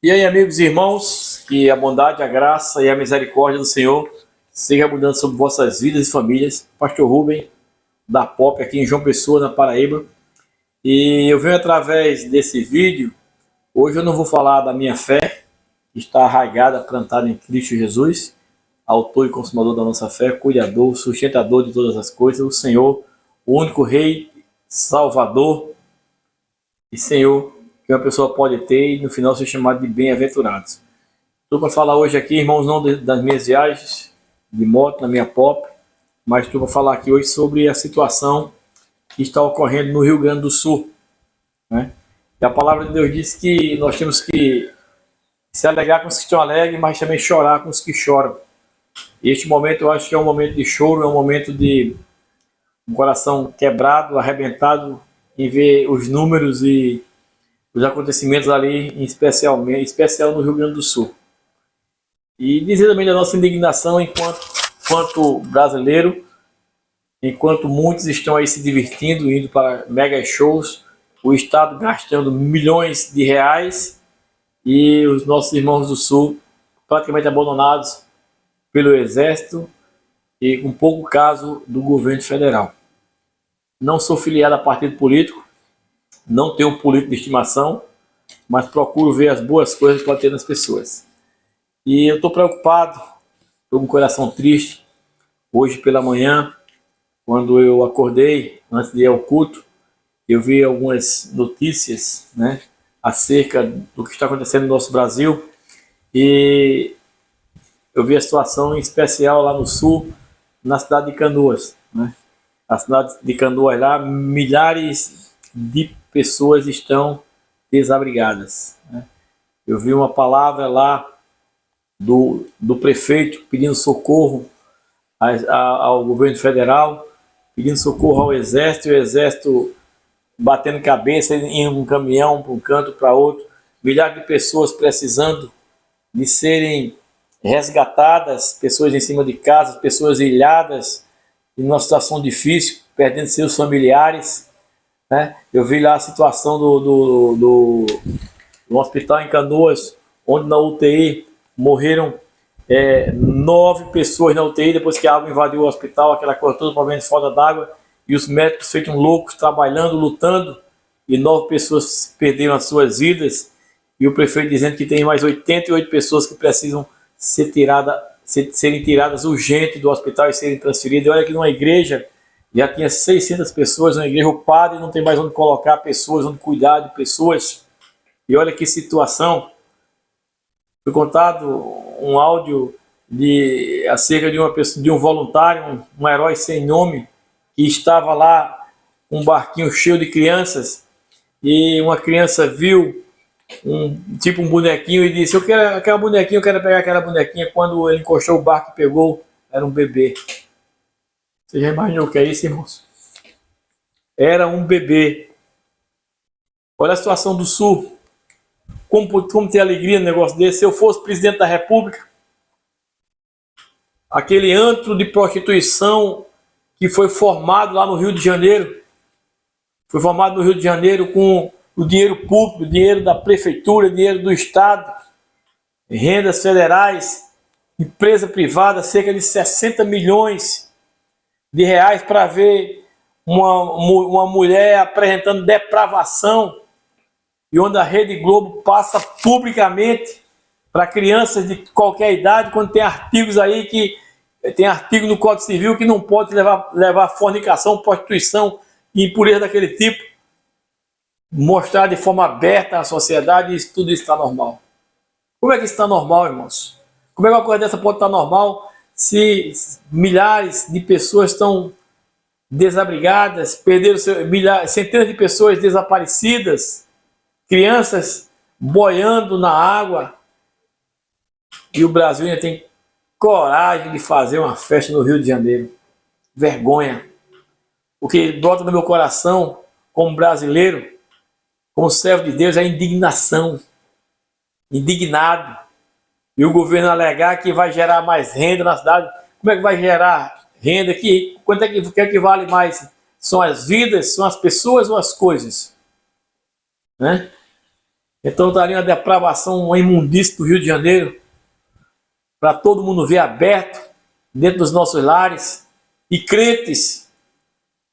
E aí, amigos e irmãos, que a bondade, a graça e a misericórdia do Senhor seja abundante sobre vossas vidas e famílias. Pastor Rubem, da POP, aqui em João Pessoa, na Paraíba. E eu venho através desse vídeo. Hoje eu não vou falar da minha fé, que está arraigada, plantada em Cristo Jesus, autor e consumador da nossa fé, cuidador, sustentador de todas as coisas, o Senhor, o único Rei, Salvador e Senhor que uma pessoa pode ter e no final ser chamado de bem-aventurados. Estou para falar hoje aqui, irmãos, não das minhas viagens de moto na minha pop, mas estou para falar aqui hoje sobre a situação que está ocorrendo no Rio Grande do Sul, né? E a palavra de Deus diz que nós temos que se alegrar com os que estão alegres, mas também chorar com os que choram. E este momento eu acho que é um momento de choro, é um momento de um coração quebrado, arrebentado, em ver os números e os acontecimentos ali, em especial no Rio Grande do Sul. E dizer também da nossa indignação enquanto brasileiro, enquanto muitos estão aí se divertindo, indo para mega shows, o Estado gastando milhões de reais e os nossos irmãos do Sul praticamente abandonados pelo Exército e com pouco caso do governo federal. Não sou filiado a partido político, não tenho um político de estimação, mas procuro ver as boas coisas que pode ter nas pessoas. E eu estou preocupado, estou com o coração triste. Hoje pela manhã, quando eu acordei, antes de ir ao culto, eu vi algumas notícias, né, acerca do que está acontecendo no nosso Brasil. E eu vi a situação em especial lá no sul, na cidade de Canoas, né? A cidade de Canoas lá, milhares de pessoas estão desabrigadas, né? Eu vi uma palavra lá do prefeito pedindo socorro ao governo federal, pedindo socorro ao exército, e o exército batendo cabeça em um caminhão para um canto para outro, milhares de pessoas precisando de serem resgatadas, pessoas em cima de casas, pessoas ilhadas em uma situação difícil, perdendo seus familiares, né? Eu vi lá a situação do hospital em Canoas, onde na UTI morreram 9 pessoas na UTI, depois que a água invadiu o hospital, aquela coisa toda, problema de falta d'água, e os médicos feitos loucos, trabalhando, lutando, e 9 pessoas perderam as suas vidas, e o prefeito dizendo que tem mais 88 pessoas que precisam serem tiradas urgente do hospital e serem transferidas. Olha que numa igreja já tinha 600 pessoas, na igreja o padre não tem mais onde colocar pessoas, onde cuidar de pessoas. E olha que situação. Foi contado um áudio acerca de um voluntário, um herói sem nome, que estava lá com um barquinho cheio de crianças, e uma criança viu um bonequinho e disse: eu quero aquela bonequinha, eu quero pegar aquela bonequinha. Quando ele encostou o barco e pegou, era um bebê. Você já imaginou o que é isso, irmãos? Era um bebê. Olha a situação do Sul. Como ter alegria no negócio desse? Se eu fosse presidente da República, aquele antro de prostituição que foi formado lá no Rio de Janeiro, foi formado no Rio de Janeiro com o dinheiro público, o dinheiro da prefeitura, o dinheiro do Estado, rendas federais, empresa privada, cerca de 60 milhões de reais para ver uma mulher apresentando depravação, e onde a Rede Globo passa publicamente para crianças de qualquer idade, quando tem artigos aí que tem artigo no Código Civil que não pode levar fornicação, prostituição e impureza daquele tipo, mostrar de forma aberta à sociedade, e tudo isso está normal. Como é que isso está normal, irmãos? Como é que uma coisa dessa pode estar normal se milhares de pessoas estão desabrigadas, perderam centenas de pessoas desaparecidas, crianças boiando na água, e o Brasil ainda tem coragem de fazer uma festa no Rio de Janeiro? Vergonha. O que brota no meu coração como brasileiro, como servo de Deus, é indignação. Indignado. E o governo alegar que vai gerar mais renda na cidade. Como é que vai gerar renda aqui? Quanto é que vale mais? São as vidas, são as pessoas ou as coisas? Né? Então está ali uma depravação, uma imundície do Rio de Janeiro, para todo mundo ver aberto, dentro dos nossos lares, e crentes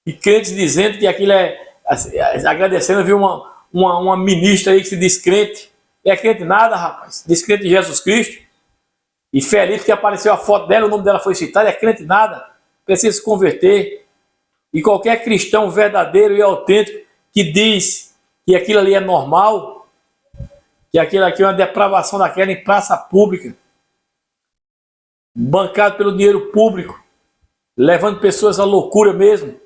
dizendo que aquilo agradecendo, viu uma ministra aí que se diz crente. É crente nada, rapaz. Diz crente de Jesus Cristo. E feliz que apareceu a foto dela, o nome dela foi citado. É crente nada. Precisa se converter. E qualquer cristão verdadeiro e autêntico que diz que aquilo ali é normal, que aquilo aqui é uma depravação daquela em praça pública, bancado pelo dinheiro público, levando pessoas à loucura mesmo.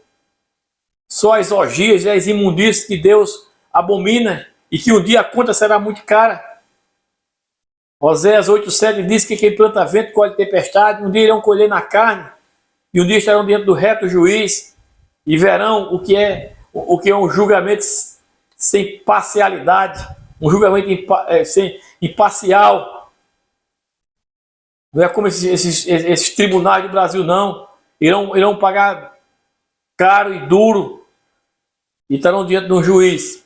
Só as orgias e as imundícies que Deus abomina e que um dia a conta será muito cara. Oséias 8,7 diz que quem planta vento colhe tempestade, um dia irão colher na carne e um dia estarão diante do reto juiz e verão o que é um julgamento sem parcialidade, um julgamento imparcial. Não é como esses tribunais do Brasil, não. Irão pagar caro e duro e estarão diante de um juiz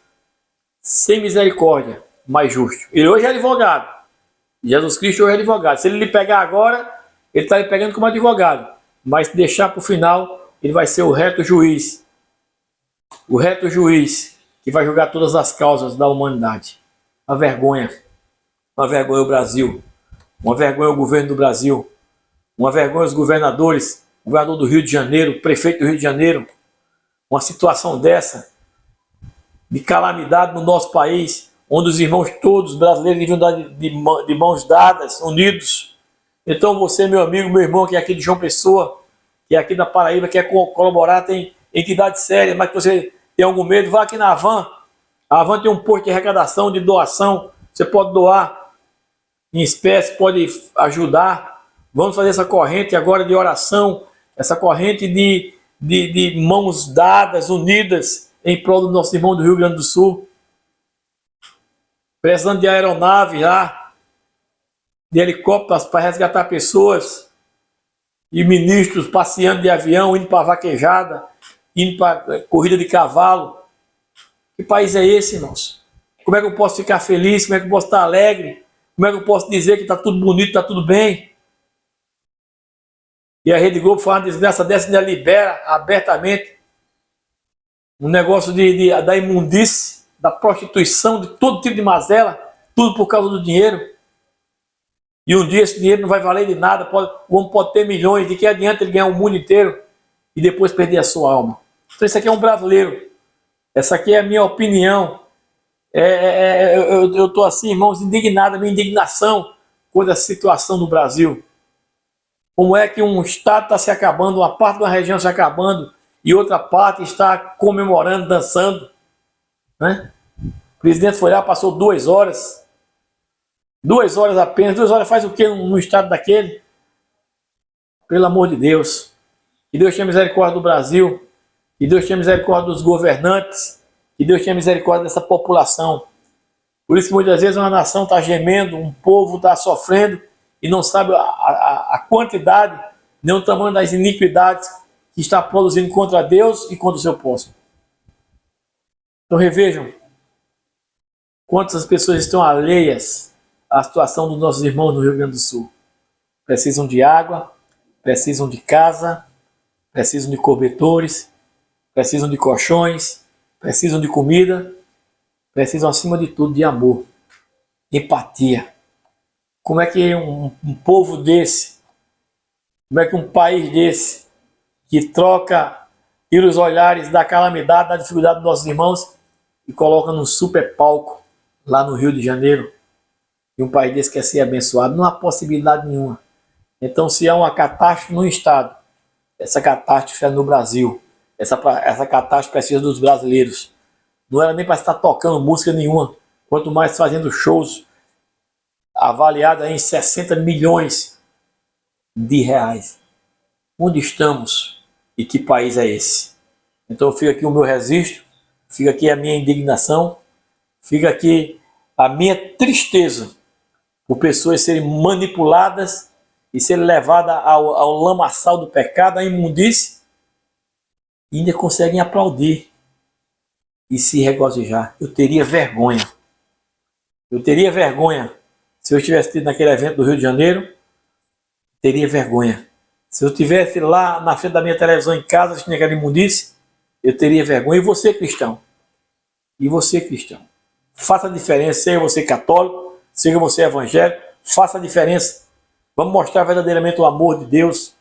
sem misericórdia, mais justo. Ele hoje é advogado. Jesus Cristo hoje é advogado. Se ele lhe pegar agora, ele está lhe pegando como advogado. Mas se deixar para o final, ele vai ser o reto juiz. O reto juiz que vai julgar todas as causas da humanidade. Uma vergonha o Brasil. Uma vergonha o governo do Brasil. Uma vergonha os governadores. O governador do Rio de Janeiro, o prefeito do Rio de Janeiro. Uma situação dessa, de calamidade no nosso país, onde os irmãos todos brasileiros deviam dar de mãos dadas, unidos. Então você, meu amigo, meu irmão, que é aqui de João Pessoa, que é aqui da Paraíba, quer colaborar, tem entidade séria, mas que você tem algum medo, vá aqui na Avan. A Avan tem um posto de arrecadação, de doação, você pode doar em espécie, pode ajudar. Vamos fazer essa corrente agora de oração, essa corrente de mãos dadas, unidas, em prol do nosso irmão do Rio Grande do Sul. Precisando de aeronave lá, de helicópteros para resgatar pessoas, e ministros passeando de avião, indo para vaquejada, indo para corrida de cavalo. Que país é esse, irmãos? Como é que eu posso ficar feliz? Como é que eu posso estar alegre? Como é que eu posso dizer que está tudo bonito, está tudo bem? E a Rede Globo fala uma desgraça dessa, ainda libera abertamente um negócio da imundície, da prostituição, de todo tipo de mazela, tudo por causa do dinheiro. E um dia esse dinheiro não vai valer de nada, o homem pode ter milhões, de que adianta ele ganhar o mundo inteiro e depois perder a sua alma. Então isso aqui é um brasileiro, essa aqui é a minha opinião. Eu estou assim, irmãos, indignado, a minha indignação com a situação do Brasil. Como é que um estado está se acabando, uma parte de uma região se acabando e outra parte está comemorando, dançando, né? O presidente foi lá, passou 2 horas, 2 horas apenas. 2 horas faz o que no estado daquele? Pelo amor de Deus. Que Deus tenha misericórdia do Brasil, que Deus tenha misericórdia dos governantes, que Deus tenha misericórdia dessa população. Por isso que muitas vezes uma nação está gemendo, um povo está sofrendo e não sabe a quantidade, nem o tamanho das iniquidades que está produzindo contra Deus e contra o seu próximo. Então revejam quantas pessoas estão alheias à situação dos nossos irmãos no Rio Grande do Sul. Precisam de água, precisam de casa, precisam de cobertores, precisam de colchões, precisam de comida, precisam acima de tudo de amor, empatia. Como é que um povo desse, como é que um país desse, que troca os olhares da calamidade, da dificuldade dos nossos irmãos e coloca num super palco lá no Rio de Janeiro, e um país desse quer ser abençoado? Não há possibilidade nenhuma. Então, se há uma catástrofe no estado, essa catástrofe é no Brasil. Essa catástrofe precisa dos brasileiros. Não era nem para estar tocando música nenhuma, quanto mais fazendo shows avaliados em 60 milhões de reais. Onde estamos e que país é esse? Então fica aqui o meu registro, fica aqui a minha indignação, fica aqui a minha tristeza por pessoas serem manipuladas e serem levadas ao lamaçal do pecado, à imundície, e ainda conseguem aplaudir e se regozijar. Eu teria vergonha. Eu teria vergonha se eu estivesse naquele evento do Rio de Janeiro. Teria vergonha. Se eu estivesse lá na frente da minha televisão em casa, assistindo aquela imundice, eu teria vergonha. E você, cristão? E você, cristão? Faça a diferença, seja você católico, seja você evangélico, faça a diferença. Vamos mostrar verdadeiramente o amor de Deus.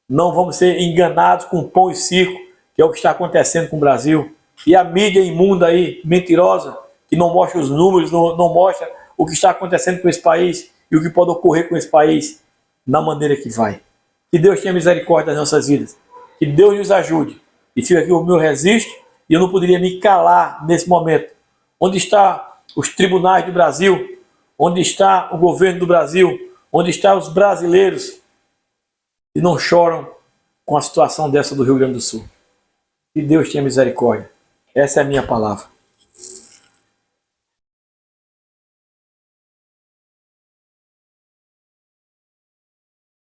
Não vamos ser enganados com pão e circo, que é o que está acontecendo com o Brasil. E a mídia imunda aí, mentirosa, que não mostra os números, não mostra o que está acontecendo com esse país e o que pode ocorrer com esse país na maneira que vai. Que Deus tenha misericórdia das nossas vidas. Que Deus nos ajude. E fica aqui o meu registro, e eu não poderia me calar nesse momento. Onde estão os tribunais do Brasil? Onde está o governo do Brasil? Onde estão os brasileiros que não choram com a situação dessa do Rio Grande do Sul? Que Deus tenha misericórdia. Essa é a minha palavra.